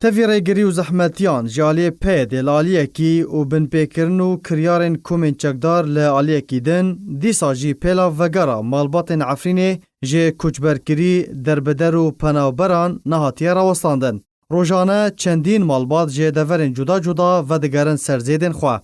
تفی ریگری و زحمتیان جالی پید لالیه کی و بن پیکرن و کریارن کومن چکدار لالیه کی دن دیسا جی پیلا وگرا مالباتن عفرینه جه کچبرکری دربدر و پناوبران نهاتیه راوستاندن. روزانه چندین مالبات جه دورن جدا جدا و دگرن سرزیدن خواه.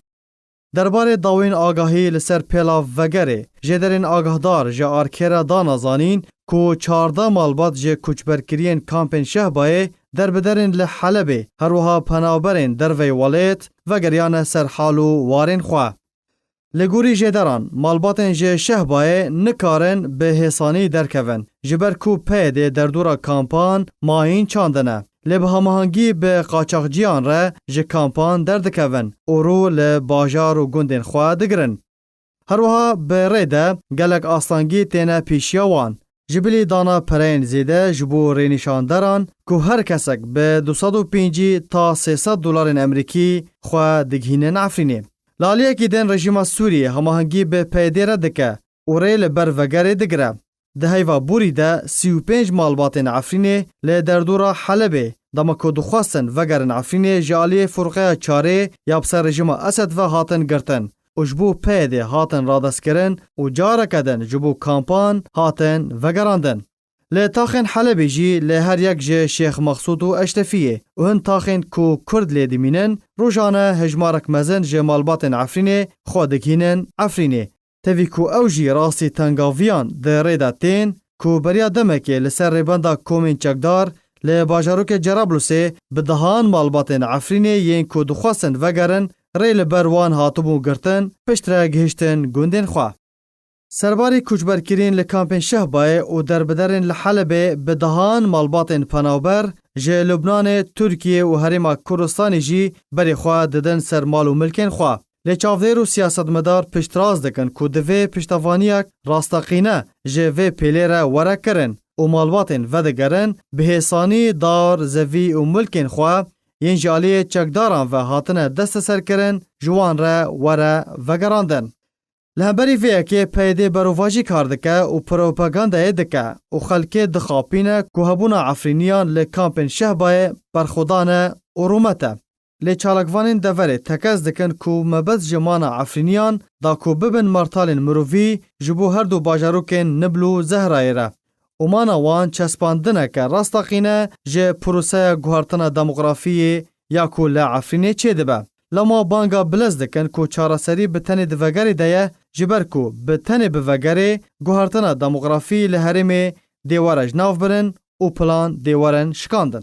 درباره داوین آگاهی لسر پیلا وگره جه درین آگاهدار جه آرکیره دانازانین کو 14 مالبات جه کچبرکرین کامپن شهبایه دربدرین لحلبه هروها پناوبرین دروی والیت و گریان سر حالو وارین خواه. لگوری جدران مالباتن جه شهبایه نکارن به حسانی درکون جبر کو پیده در دورا کامپان ماهین چاندنه لب هماهنگی به قاچاقجیان را جه کامپان دردکون اورو لباجار و گندین خواه دگرن. هروها به ریده گلک آستانگی تینه پیشیاوان جبلی دانا پرین زیده جبو رینشاندران که هر کسک به 250 تا 300 دلار امریکی خواه دگهینن عفرینه. لالیه که دن رژیم سوریه هماهنگی به پیدیره دکه و ریل بر وگره دگره. ده هیوا بوری ده 35 مالباتن عفرینه لی در دورا حلبه دمکو دخواستن وگرن عفرینه جالی فرقه چاره یابسر رژیم اسد و هاتن گرتن. و جبو پیده هاتن رادست کرن و جاره کدن جبو کامپان هاتن وگراندن. لی تاخین حلبی جی لی هر یک جه شیخ مقصود و اشتفیه و هن تاخین کو کرد لی دیمینن روزانه هجمارک مزن جه مالباتن عفرینه خودکینن عفرینه. تاوی کو او جی راستی تنگاویان ده ریده تین کو بریا دمکه لسر ریبنده کومین چکدار لی باجاروک جرابلوسه بدهان مالباتن عفرینه ین کو دخواستن وگرن ریل بروان هاتبو گرتن پشتره گهشتن گندین خواه. سرباری کچبرکرین لکامپن شهبای و دربدرین لحلبه بدهان مالباتن پناوبر جه لبنان ترکیه و حریم کردستانی جی بری خواه ددن سر مال و ملکن خواه. لچاودیر و سیاست مدار پشتراز دکن که دوی پشتوانیک راستاقینه جه وی پیلیره وره کرن و مالباتن ودگرن به حسانی دار زوی و ملکن خواه ین جالی چکداران و هاتنه دست سر کرن جوان را وره وگراندن. لهبری وی که پیده برواجی کار دکه و پروپاگانده دکه و خلکه دخاپینه که هبونا عفرینیان لکامپن شهبای برخودانه و رومته. لی چالکوانین دوره تکز دکن که مبز جمانا عفرینیان دا که ببن مرتال مروفی جبو هر دو باجاروکن نبلو زهرای را. اومانا وان چسپاندنه که راستاقینه جه پروسه گوهرتن دموغرافی یا که لعفرینه چه دبه. لما بانگا بلز دکن که چارسری به تن دوگری دایه جبر که به تن بوگری گوهرتن دموغرافی لحرم دیوارج ناف برن و پلان دیوارن شکاندن.